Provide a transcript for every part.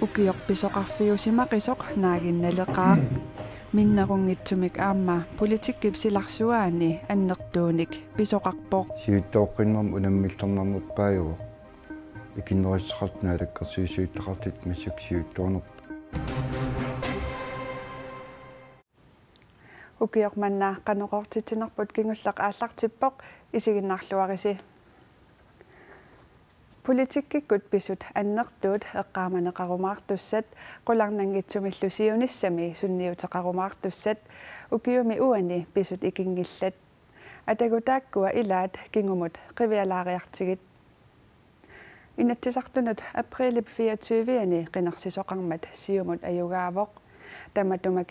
Ukiorpisoqarfiusimaqisuq naaginnaleqaaq minnerungitsumik aamma politikkipsilarsuaani annertuunik pisoqarpoq siuttooqqinnerm unammiltornarnerpaajugu ikinnerissaqartnaalakkersuisuittaqartit massuksiuttuunerp ukiormannaa qanoqortitinerput kingullaq aallartippoq isiginnarluarisi politikkikut pisut annertuut eqqaamaneqarumaartussat qularnangitsumillusiunissami sunniuteqarumaartussat ukiumi uani pisut ikingillat atagutaakkua ilaat kingumut qivialaariartigit inattisartunut april 24-ani qinersisoqarmat siumut ajugaavoq tamatuma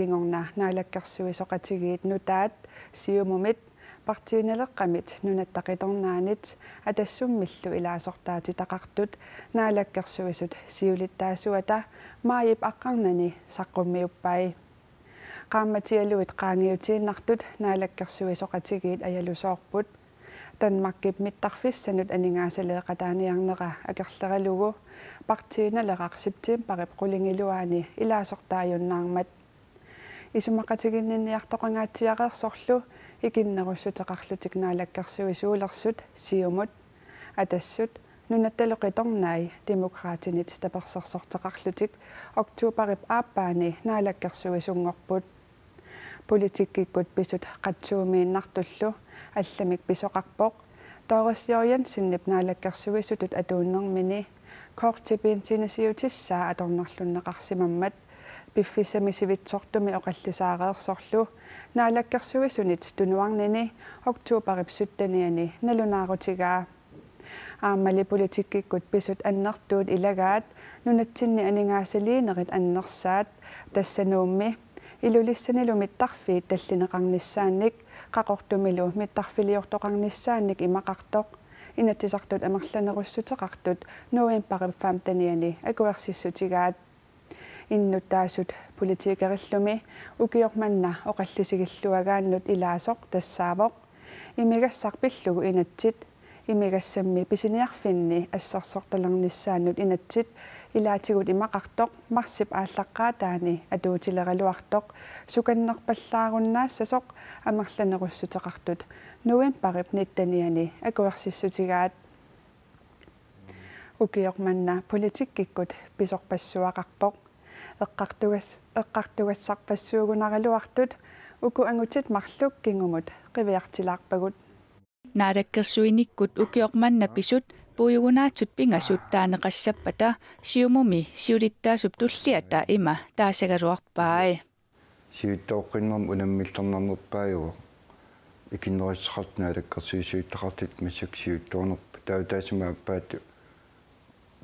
naalakkersuisoqatigiit nutaat siumumit partiinaleqqamit nunattaqitornaanit atassumillu ilaasortaatitaqartut naalakkersuisut siulittaasuata maayip aqqarnani saqqummiuppai qaammatialuit qaangiutiinnartut naalakkersuisoqatigiit ajalusoorput tanmakkip mittarfissanut aningaasaleeqataaniarneqa akerleralugu partiinaleqaq septemberip qulingiluaani ilaasortaajunnaarmat isumaqatiginninniartoqangaatsiaqersorlu ikinnerussuteqarlutik naalakkersuisuulersut siumut atassut nunattaloqitornaai demokraatinit tapersersorteqarlutik oktuuparip aappaani naalakkersuisungorput politikkikkut pisut qatsuumiinnartullu алламик писоқарпоқ тоорисиориан синнип наалаккерсуисутут атууннэрмини коортипиинтинасиутиссаа аторнарлуннеқарсимаммат пиффисамисивитсортуми оқаллисаареерсорлу наалаккерсуисунит тунуарнини октуупарип суттаниани налунаарутигаа аамали политиккиккут писут аннертуут илагаат нунатсинни анингаасалиинерит аннерсаат тассануумми илулиссанилумиттарфиит таллинеқарниссаанник qaqortumilu mittarfiliortoqarnissaannik imaqartoq inatisartut amerlanerussutеqartut november 15-ani akuersissutigaat innuttaasut politikerillumi ukiormanna oqallisigilluagaannut ilaasoq tassaavoq imigassarpillugu inatsit imigassammi pisiniarfinni assarsortalernissaannut inatsit ilaatigut imaqartoq marsip ааllaqqaataani atuutileраluartoq sukannerpallaarunnaassasоq amerlanerussutеqartut novemberip nittaniani akuersissutigaat ukiormanna politikkikkut pisorpassuaqarpoq eqqartugassarpassuugunaraluartut uku angutit marluk kingumut qiviartilaarpagut naadakkersuinikkut ukiormanna pisut puujugunaatsut pingasut taaneqassappata siumumi siulittaasup tulliata ima taasagaruarpaai siuttooqqinnerm unammiltornarnerpaajugu ikinnerissaqartnaalakkersuisuittaqartit massuksiuttuunerp tautaasimaappaatu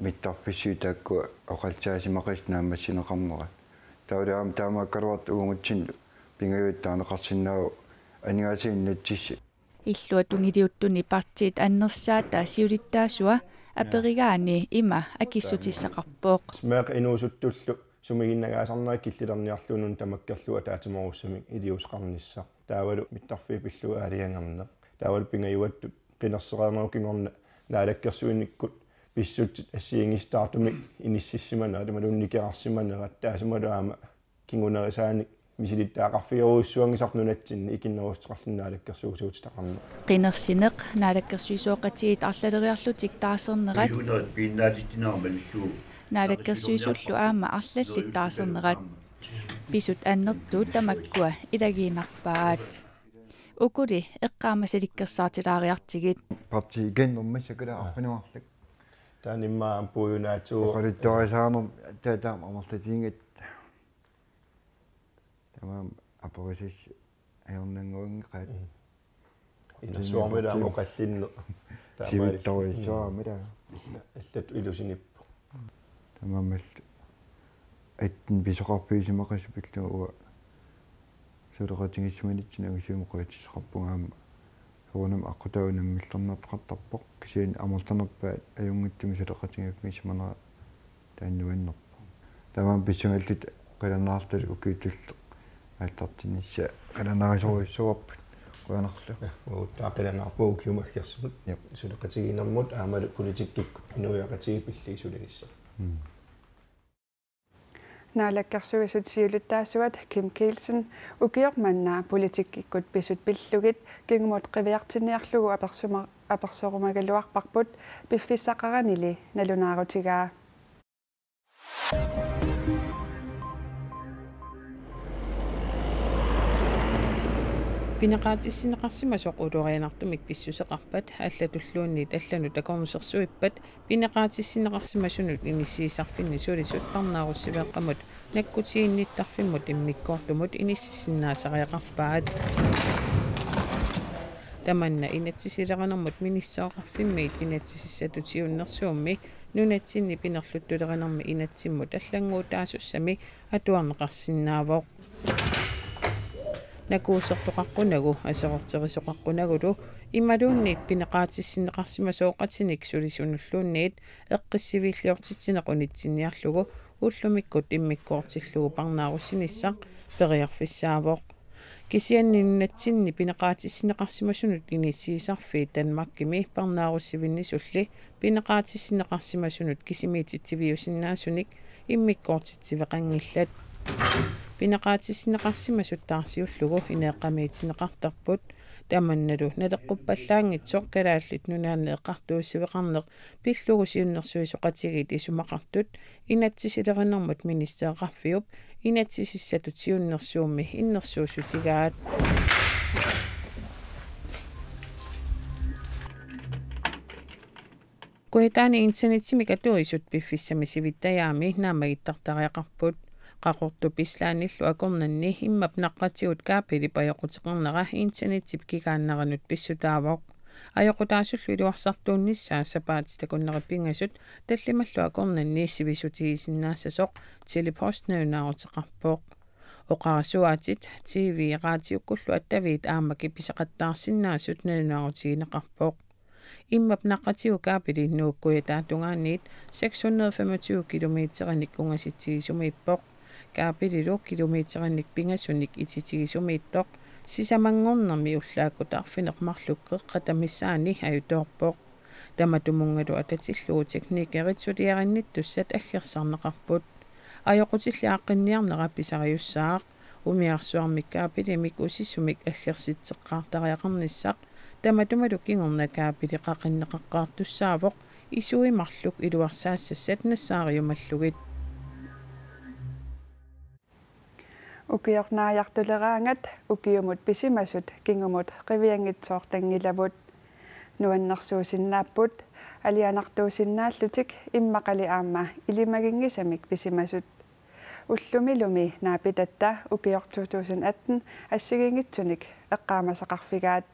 mittarfissiutaakku oqaltaasimaqis naammassineqarnera taulaam taamaakkaluart uungutsinnu pingajuittaaneqarsinnaagu anigaasiinnatsissi illuatungiliuttuni partiit annersaata siulittaasua aperigaani ima akissutissaqarpooq smaaq inuusuttullu sumiginnagaasarnaa killilerniarluunun tamakkerlua taatimorussumik iliusqarnissa taavalu mittarfii pilluga aliangarne taavalu pingajuattu qinersereernerukingorna naalakkersuinnikkut pissut assiingistaartumik inississimanera tamalunnikerarsimanera taasimaluama kingunerisaani misilittaaqarfigeruissuangisarnunatsinni ikinnerusteqarlinnaalakkersuusuutitaqarna qinersineq naalakkersuisuoqatigiit arlaleriarlutik taasernerat naalakkersuisullu aama arlallit taasernerat pisut annertuut tamakkua ilagiinarpaat ukuli eqqaamasalikkersaartilaariartigit parti igennermassakala arpanuarlak taanimmaa puujunaatsugu qalittuarisaarner taataam amerlatiingit tamam aporissis ajornanguingeqaat inassuarmilaamo qallinnu sivittorissuarmila аллат илусиниппу тамамал аттин писоқарпиисимақасупиллуа сулеқатингиссуманитсина агусиумоқуатсисеқарпунгаама суунам аққутаунаммиллернартақартарпоқ кисиан амерлернерпаат аюнгиттуми сулеқатингиффисиманера тааннуаннерпо тамам писсунгаллит қиланнаартал укииттулле алтартинисса қиланаарисоруиссуарпут quanarlu taaqilanaarpuu kiumaggersimut suleqatiginermut aamalu politikkikku inuiaqatigi pilliisulinissa naalakkersuisut siuluttaasuat Kim Kielsen ukiormanna politikikkut pisut pillugit kingumut qiviartiniarlugu apersorumagaluarparput piffissaqaranili nalunaarutigaa Pinaqaatissinneqarsimasoq uluorianartumik pissuseqarpat аллатуллуунниит аллану такорнусерсуиппат pinaqaatissinneqarsimasunut inissiisarfinni sulisut qarnaarussivеққамут наккутиинниттарфиммут иммиккортумут иниссисиннаасариақарпаат таманна инатсисилеранэрмут миниссаақарфиммиит инатсисиссатутиуннэрсуумми нунатсинни пинерлуттулеранэрми инатсиммут аллангуутаасуссами атуарнеқарсинаавоқ накуусертоқарқунагу асеқортерисоқарқунагулу ималуунниит пинеқаатиссинеқарсимасооқатиник сулисунуллуунниит эққиссивииллиортитсинеқунитсинниарлугу уллумиккут иммиккуортиллугу парнааруссиниссақ периарфиссаавоқ кисианниннатсинни пинеқаатиссинеқарсимасунут иниссиисарфи танмаккими парнааруссивиннисулли пинеқаатиссинеқарсимасунут кисимиититсивиусиннаасуник иммиккуортитсивеқангиллат пинеқаатиссинеқарсимасут таарсиуллугу инеэққамиитсинеқартарпут тааманналу налеққуппаллаангитсоқ калааллит нунаанеэққартууссивеқарнеқ пиллугу сиуннэрсуисоқатигит исумақартут инатсисилеринэрмут миниссеэқарфиуп инатсисиссатут сиуннэрсуумми иннэрсуусутигаат куэтаани интернетсими катуисут пиффиссами сивиттаяами наамагиттартариақарпут qaqortu pislaanillu akornanni immap naqqatigut kaapili pajoqutiqernera internetip kikaanneranut pissutaavoq ajoqutaasullu iluarsartuunnissaa sapaati takunneripingasut tallimallu akornanni sivisutigisinnaassasoq tilipostnaunaarutiqarpoq oqarasuatit tv raatiukkullu attaviit aamaki pisaqattaarsinnaasut naunaarutigineqarpoq immap naqqatigu kaapili nuukkuyaataatugaanniit 625 kilometerenik ungasitsigisumiippoq kaapililu kilometerenik pingassunik ititigisummiittoq sisamangornermi ullaakutaarfineqmarlukkeqqatamissaani ajutoorpoq tamatumungalu atatillugu tekniikeritsuliarinnittussat aggersarneqarput ajoqutilli aaqqinniarnera pisariussaaq umiarsuarmik kaapilimik usissumik aggersitseqqaartariaqarnissaq tamatumalu kingorna kaapili qaqinneqaqqaartussaavoq isuimarluk iluarsaassat nassaariumallugit ukiornaajartuleraangat ukiumut pisimasut kingumut qiviangitsoortangilavut nuannersuusinnaapput alianartuusinnaallutik immaqali aamma ilimagingisamik pisimasut ullumilumi naapitatta ukior 2018 assigingitsunik eqqaamasaqarfigaat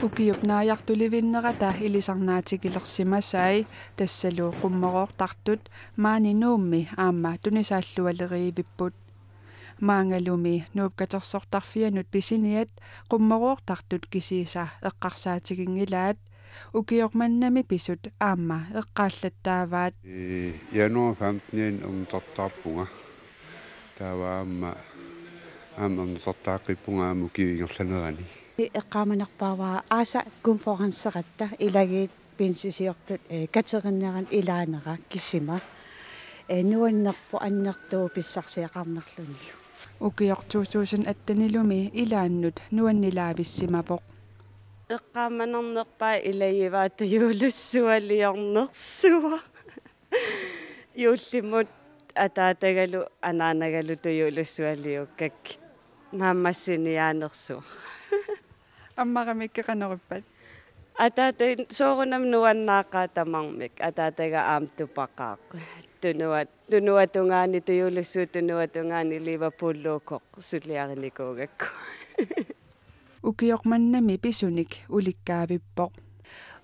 ukiupnaajartulivinnerata ilisarnaatigilersimasai tassaluu qummeroortartut maaninuummi aamma tunisaallualeriivipput maangalumi nuupkatersortarfianut pisiniat qummeroortartut kisiisa eqqarsaatigingilaat ukiormannami pisut aamma eqqaallattaavaat januar 15 umtartarpunga taava aamma umtartaaqippunga mukiingerlanerani eqqaamanarpaavaa aasa konferensseqatta ilagiit pinsisiortut katerineran ilaanera kissima nuannerpu annertuu pissarsiaqarnerluni ukior 2018 ilaannut nuannilaavissimapoq eqqaamanarnerpaa ilagivaat juulussualiornersua юуллимут атаатагалу анаанаагалу туйулуссуалиуккак наамассиниаанерсу аммарамиккеқанериппат атаата соорунам нуаннаақаатамармик атаатага аамтупақаақ тунуатунгаани туйулуссуу тунуатунгаани ливерпуллуукоқ сулиариникуугакку укиорманнами писуник уликкаавиппоқ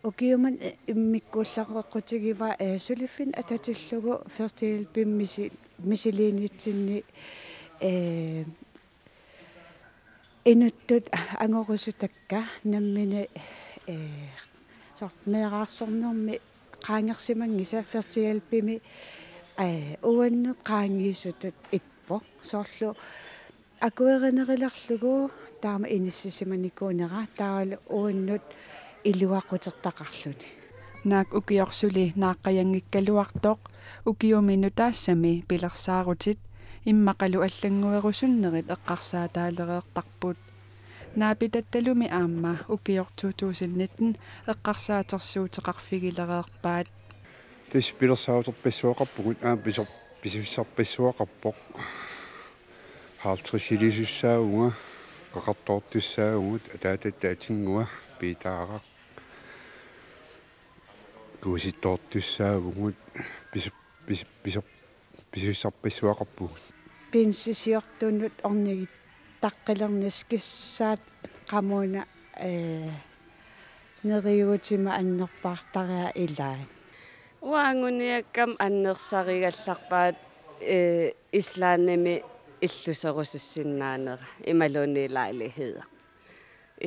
укиуман иммиккууллақеққутигива сулиффин ататиллугу фертил пиммиси мисилиинитсинни инуттут ангорусутакка наммина меэраарсернерми qaangersimangisa фертил пими уанне qaangiisutut иппо soorlu akuerinerilarlugu taama inissisimanikunera taawal uannut iluaqqutertaqarluni naak ukiorсули naaqqayanngikkaluartoq ukiuminu taassami pilersaarutit иммақалу аллангуерусуннерит эққарсаатаалереэртарпут наапитатталуми аама укиор 2019 эққарсаатерсуутеқарфигилереерпаат тис пилерсаарутерпассуақарпугут писуссарпассуақарпоқ хаалтрисилисуссаагунга қақартоортуссаагугут атаататтаатингуа питаарақ куситтоортуссаагугут писуссарпассуақарпугут пинсисиортунут орнигит таққилернискиссаат qamuna neriutiма аннерпаартариа илаан уангуниаккам аннерсаригалларпаат ислаанними иллусерусуссиннаанера ималунилаалихида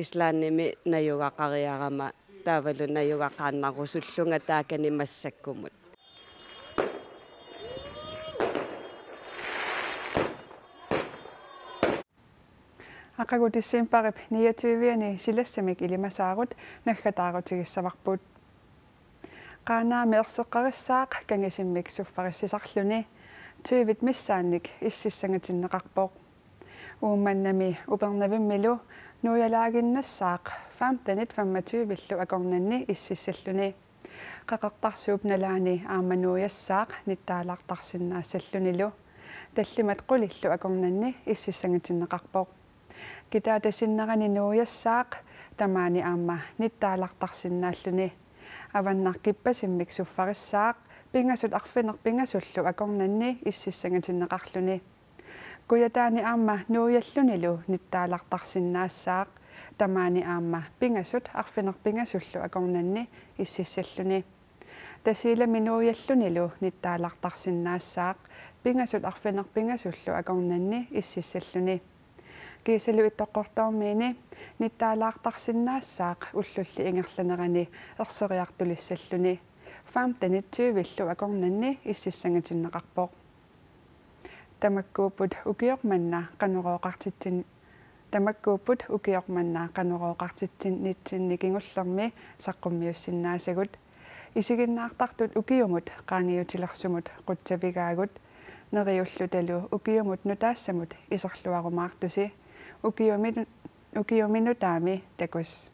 ислаанними наюгақариарама таавалу наюгақааннарусуллунга таакани массаккумут ақагутиссиимпарип 29-ни силассамик илимасаарут наггатаарутигиссаварпут qaaнаами ерсеққариссаақ кангасиммик суффариссисарлүни тювит миссаанник иссиссангатиннеқарпоқ уумманнами упернавиммилу нуялагиннассаақ 15-25 акорнанни иссиссаллүни қақертарсууп налаани аамануяссаақ ниттаалаартарсиннаассаллунилу таллимат қулиллу акорнанни иссиссангатиннеқарпоқ китаатасиннерани нуяссаақ тамаани аама ниттаалартарсиннааллуни аваннаркиппасиммик суффариссаақ пингасут арфинер пингасуллу акорнанни иссиссангатиннеқарлуни куятаани аама нуяллунилу ниттаалартарсиннаассаақ тамаани аама пингасут арфинер пингасуллу акорнанни иссиссаллуни тасилами нуяллунилу ниттаалартарсиннаассаақ пингасут арфинер пингасуллу акорнанни иссиссаллуни кисалу иттоққортормиини ниттаалаартарсиннаассаақ уллулли ингерланерани ерсериартулиссаллуни 15-20 акорнанни иссиссангатиннеқарпоқ тамаккууппут укиорманна канорооқартитсин тамаккууппут укиорманна канорооқартитсин нитсинни кингуллерми саққуммиуссиннаасагут исигиннаартартут укиумут qaangiutilерсумут qutsavigaagut neriullutalu ukiumut nutaasamut isarluarumaartusi ukiuminu taami takus